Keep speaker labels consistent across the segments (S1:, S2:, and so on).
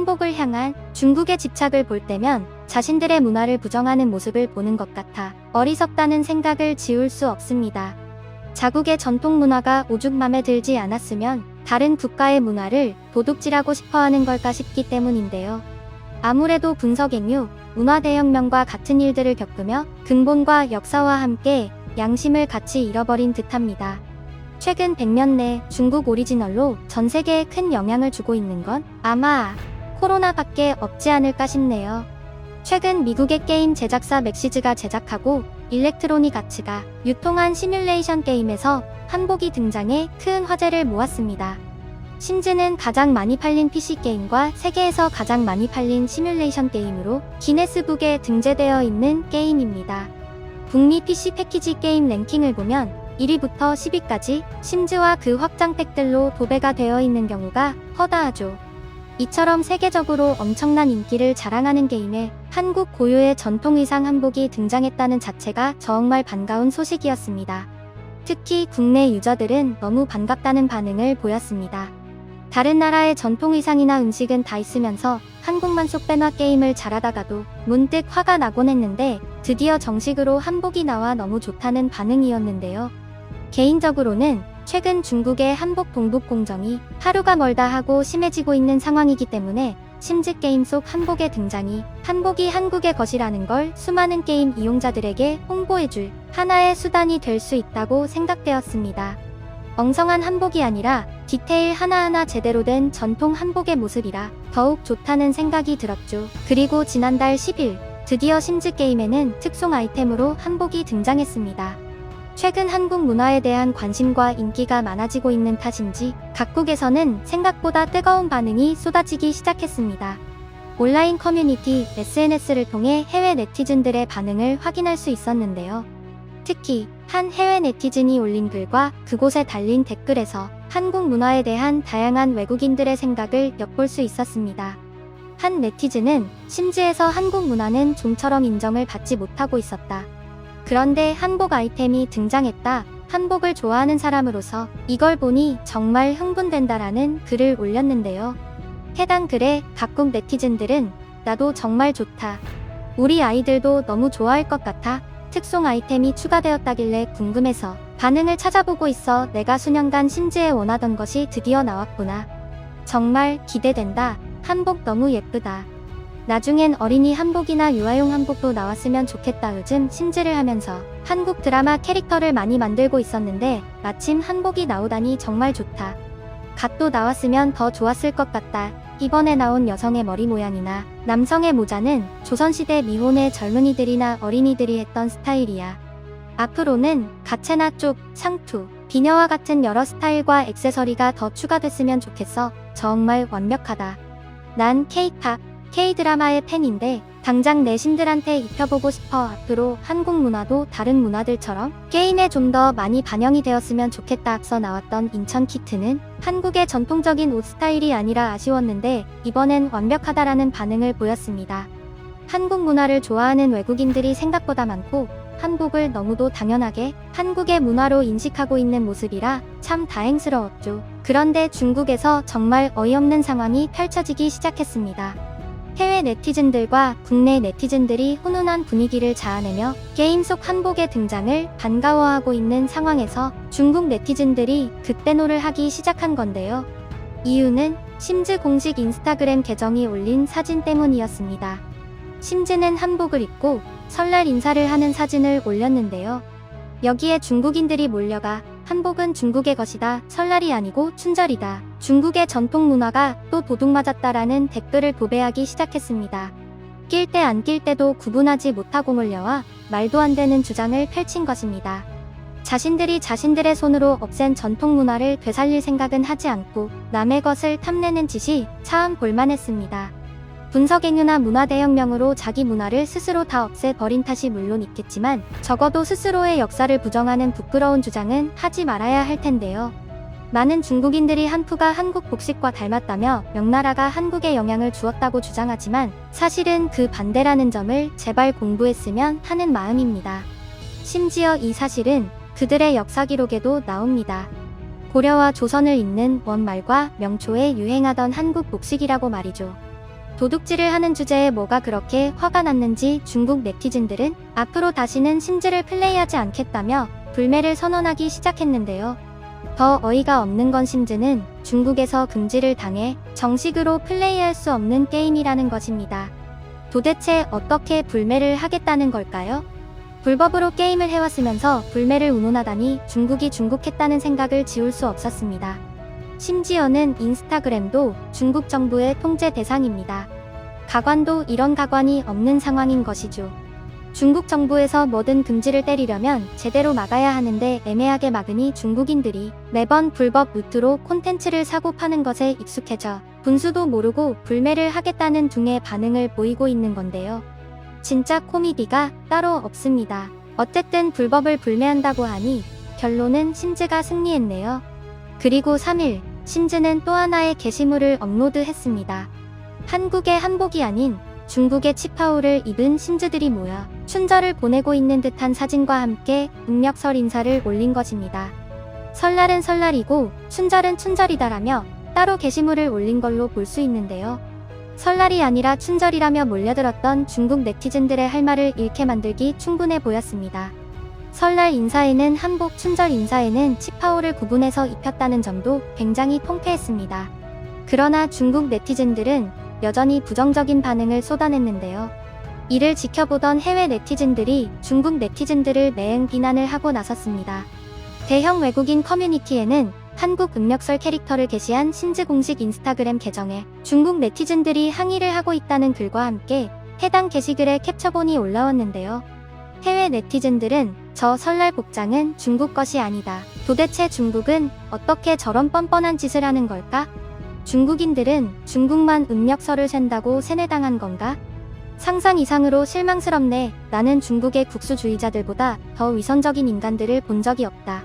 S1: 한복을 향한 중국의 집착을 볼 때면 자신들의 문화를 부정하는 모습을 보는 것 같아 어리석다는 생각을 지울 수 없습니다. 자국의 전통 문화가 오죽 맘에 들지 않았으면 다른 국가의 문화를 도둑질하고 싶어하는 걸까 싶기 때문인데요. 아무래도 분석행유, 문화대혁명과 같은 일들을 겪으며 근본과 역사와 함께 양심을 같이 잃어버린 듯합니다. 최근 100년 내 중국 오리지널로 전 세계에 큰 영향을 주고 있는 건 아마 코로나밖에 없지 않을까 싶네요. 최근 미국의 게임 제작사 맥시즈가 제작하고 일렉트로닉 아츠가 유통한 시뮬레이션 게임에서 한복이 등장해 큰 화제를 모았습니다. 심즈는 가장 많이 팔린 PC게임과 세계에서 가장 많이 팔린 시뮬레이션 게임으로 기네스북에 등재되어 있는 게임입니다. 북미 PC 패키지 게임 랭킹을 보면 1위부터 10위까지 심즈와 그 확장팩들로 도배가 되어 있는 경우가 허다하죠. 이처럼 세계적으로 엄청난 인기를 자랑하는 게임에 한국 고유의 전통 의상 한복이 등장했다는 자체가 정말 반가운 소식이었습니다. 특히 국내 유저들은 너무 반갑다는 반응을 보였습니다. 다른 나라의 전통 의상이나 음식은 다 있으면서 한국만 쏙 빼놔 게임을 잘하다가도 문득 화가 나곤 했는데 드디어 정식으로 한복이 나와 너무 좋다는 반응이었는데요. 개인적으로는 최근 중국의 한복 봉북 공정이 하루가 멀다 하고 심해지고 있는 상황이기 때문에 심즈 게임 속 한복의 등장이 한복이 한국의 것이라는 걸 수많은 게임 이용자들에게 홍보해줄 하나의 수단이 될 수 있다고 생각되었습니다. 엉성한 한복이 아니라 디테일 하나하나 제대로 된 전통 한복의 모습이라 더욱 좋다는 생각이 들었죠. 그리고 지난달 10일 드디어 심즈 게임에는 특송 아이템으로 한복이 등장했습니다. 최근 한국 문화에 대한 관심과 인기가 많아지고 있는 탓인지 각국에서는 생각보다 뜨거운 반응이 쏟아지기 시작했습니다. 온라인 커뮤니티 SNS를 통해 해외 네티즌들의 반응을 확인할 수 있었는데요. 특히 한 해외 네티즌이 올린 글과 그곳에 달린 댓글에서 한국 문화에 대한 다양한 외국인들의 생각을 엿볼 수 있었습니다. 한 네티즌은 심즈에서 한국 문화는 좀처럼 인정을 받지 못하고 있었다. 그런데 한복 아이템이 등장했다. 한복을 좋아하는 사람으로서 이걸 보니 정말 흥분된다라는 글을 올렸는데요. 해당 글에 각국 네티즌들은 나도 정말 좋다. 우리 아이들도 너무 좋아할 것 같아. 특송 아이템이 추가되었다길래 궁금해서 반응을 찾아보고 있어. 내가 수년간 심즈에 원하던 것이 드디어 나왔구나. 정말 기대된다. 한복 너무 예쁘다. 나중엔 어린이 한복이나 유아용 한복도 나왔으면 좋겠다. 요즘 심즈를 하면서 한국 드라마 캐릭터를 많이 만들고 있었는데 마침 한복이 나오다니 정말 좋다. 갓도 나왔으면 더 좋았을 것 같다. 이번에 나온 여성의 머리 모양이나 남성의 모자는 조선시대 미혼의 젊은이들이나 어린이들이 했던 스타일이야. 앞으로는 가채나 쪽, 상투, 비녀와 같은 여러 스타일과 액세서리가 더 추가됐으면 좋겠어. 정말 완벽하다. 난 K-팝, K-드라마의 팬인데 당장 내 신들한테 입혀보고 싶어. 앞으로 한국 문화도 다른 문화들처럼 게임에 좀 더 많이 반영이 되었으면 좋겠다. 앞서 나왔던 인천 키트는 한국의 전통적인 옷 스타일이 아니라 아쉬웠는데 이번엔 완벽하다라는 반응을 보였습니다. 한국 문화를 좋아하는 외국인들이 생각보다 많고 한복을 너무도 당연하게 한국의 문화로 인식하고 있는 모습이라 참 다행스러웠죠. 그런데 중국에서 정말 어이없는 상황이 펼쳐지기 시작했습니다. 해외 네티즌들과 국내 네티즌들이 훈훈한 분위기를 자아내며 게임 속 한복의 등장을 반가워하고 있는 상황에서 중국 네티즌들이 극대노를 하기 시작한 건데요. 이유는 심즈 공식 인스타그램 계정이 올린 사진 때문이었습니다. 심즈는 한복을 입고 설날 인사를 하는 사진을 올렸는데요. 여기에 중국인들이 몰려가 한복은 중국의 것이다. 설날이 아니고 춘절이다. 중국의 전통 문화가 또 도둑 맞았다라는 댓글을 도배하기 시작했습니다. 낄 때 안 낄 때도 구분하지 못하고 몰려와 말도 안 되는 주장을 펼친 것입니다. 자신들이 자신들의 손으로 없앤 전통 문화를 되살릴 생각은 하지 않고 남의 것을 탐내는 짓이 참 볼만했습니다. 분석행유나 문화대혁명으로 자기 문화를 스스로 다 없애버린 탓이 물론 있겠지만 적어도 스스로의 역사를 부정하는 부끄러운 주장은 하지 말아야 할 텐데요. 많은 중국인들이 한푸가 한국 복식과 닮았다며 명나라가 한국에 영향을 주었다고 주장하지만 사실은 그 반대라는 점을 제발 공부했으면 하는 마음입니다. 심지어 이 사실은 그들의 역사 기록에도 나옵니다. 고려와 조선을 잇는 원말과 명초에 유행하던 한국 복식이라고 말이죠. 도둑질을 하는 주제에 뭐가 그렇게 화가 났는지 중국 네티즌들은 앞으로 다시는 심즈를 플레이하지 않겠다며 불매를 선언하기 시작했는데요. 더 어이가 없는 건 심즈는 중국에서 금지를 당해 정식으로 플레이할 수 없는 게임이라는 것입니다. 도대체 어떻게 불매를 하겠다는 걸까요? 불법으로 게임을 해왔으면서 불매를 운운하다니 중국이 중국했다는 생각을 지울 수 없었습니다. 심지어는 인스타그램도 중국 정부의 통제 대상입니다. 가관도 이런 가관이 없는 상황인 것이죠. 중국 정부에서 뭐든 금지를 때리려면 제대로 막아야 하는데 애매하게 막으니 중국인들이 매번 불법 루트로 콘텐츠를 사고 파는 것에 익숙해져 분수도 모르고 불매를 하겠다는 둥의 반응을 보이고 있는 건데요. 진짜 코미디가 따로 없습니다. 어쨌든 불법을 불매한다고 하니 결론은 심즈가 승리했네요. 그리고 3일, 심즈는 또 하나의 게시물을 업로드했습니다. 한국의 한복이 아닌 중국의 치파오를 입은 심즈들이 모여 춘절을 보내고 있는 듯한 사진과 함께 음력설 인사를 올린 것입니다. 설날은 설날이고 춘절은 춘절이다라며 따로 게시물을 올린 걸로 볼 수 있는데요. 설날이 아니라 춘절이라며 몰려들었던 중국 네티즌들의 할 말을 잃게 만들기 충분해 보였습니다. 설날 인사에는 한복, 춘절 인사에는 치파오를 구분해서 입혔다는 점도 굉장히 통쾌했습니다. 그러나 중국 네티즌들은 여전히 부정적인 반응을 쏟아냈는데요. 이를 지켜보던 해외 네티즌들이 중국 네티즌들을 매응 비난을 하고 나섰습니다. 대형 외국인 커뮤니티에는 한국 음력설 캐릭터를 게시한 심즈 공식 인스타그램 계정에 중국 네티즌들이 항의를 하고 있다는 글과 함께 해당 게시글의 캡처본이 올라왔는데요. 해외 네티즌들은 저 설날 복장은 중국 것이 아니다. 도대체 중국은 어떻게 저런 뻔뻔한 짓을 하는 걸까? 중국인들은 중국만 음력설을 샌다고 세뇌당한 건가? 상상 이상으로 실망스럽네. 나는 중국의 국수주의자들보다 더 위선적인 인간들을 본 적이 없다.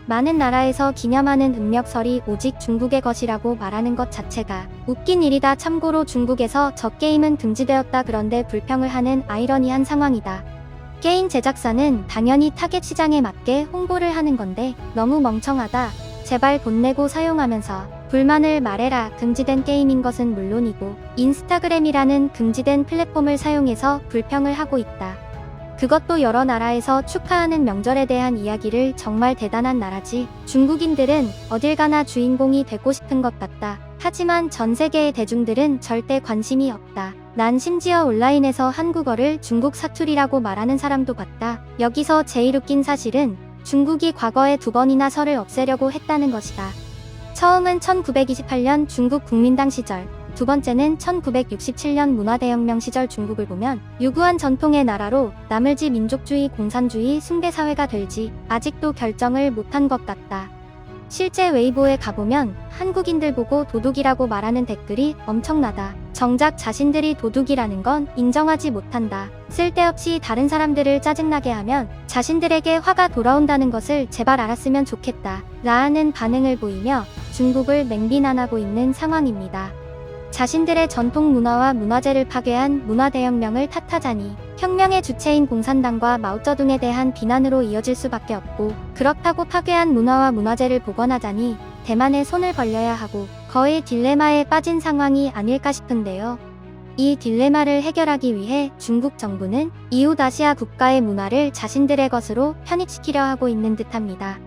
S1: 많은 나라에서 기념하는 음력설이 오직 중국의 것이라고 말하는 것 자체가 웃긴 일이다. 참고로 중국에서 저 게임은 금지되었다. 그런데 불평을 하는 아이러니한 상황이다. 게임 제작사는 당연히 타겟 시장에 맞게 홍보를 하는 건데 너무 멍청하다. 제발 돈 내고 사용하면서 불만을 말해라. 금지된 게임인 것은 물론이고 인스타그램이라는 금지된 플랫폼을 사용해서 불평을 하고 있다. 그것도 여러 나라에서 축하하는 명절에 대한 이야기를. 정말 대단한 나라지. 중국인들은 어딜 가나 주인공이 되고 싶은 것 같다. 하지만 전 세계의 대중들은 절대 관심이 없다. 난 심지어 온라인에서 한국어를 중국 사투리라고 말하는 사람도 봤다. 여기서 제일 웃긴 사실은 중국이 과거에 2번이나 설을 없애려고 했다는 것이다. 처음은 1928년 중국 국민당 시절, 두 번째는 1967년 문화대혁명 시절. 중국을 보면 유구한 전통의 나라로 나물지 민족주의, 공산주의, 숭배사회가 될지 아직도 결정을 못한 것 같다. 실제 웨이보에 가보면 한국인들 보고 도둑이라고 말하는 댓글이 엄청나다. 정작 자신들이 도둑이라는 건 인정하지 못한다. 쓸데없이 다른 사람들을 짜증나게 하면 자신들에게 화가 돌아온다는 것을 제발 알았으면 좋겠다. 라는 반응을 보이며 중국을 맹비난하고 있는 상황입니다. 자신들의 전통 문화와 문화재를 파괴한 문화대혁명을 탓하자니 혁명의 주체인 공산당과 마오쩌둥에 대한 비난으로 이어질 수밖에 없고, 그렇다고 파괴한 문화와 문화재를 복원하자니 대만에 손을 벌려야 하고 거의 딜레마에 빠진 상황이 아닐까 싶은데요. 이 딜레마를 해결하기 위해 중국 정부는 이웃 아시아 국가의 문화를 자신들의 것으로 편입시키려 하고 있는 듯합니다.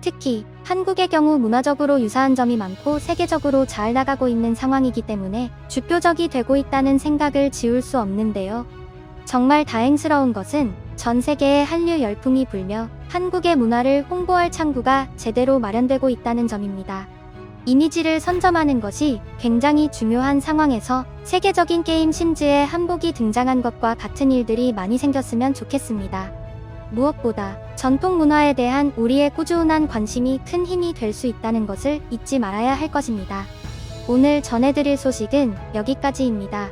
S1: 특히 한국의 경우 문화적으로 유사한 점이 많고 세계적으로 잘 나가고 있는 상황이기 때문에 주표적이 되고 있다는 생각을 지울 수 없는데요. 정말 다행스러운 것은 전 세계에 한류 열풍이 불며 한국의 문화를 홍보할 창구가 제대로 마련되고 있다는 점입니다. 이미지를 선점하는 것이 굉장히 중요한 상황에서 세계적인 게임 심즈에 한복이 등장한 것과 같은 일들이 많이 생겼으면 좋겠습니다. 무엇보다 전통 문화에 대한 우리의 꾸준한 관심이 큰 힘이 될 수 있다는 것을 잊지 말아야 할 것입니다. 오늘 전해드릴 소식은 여기까지입니다.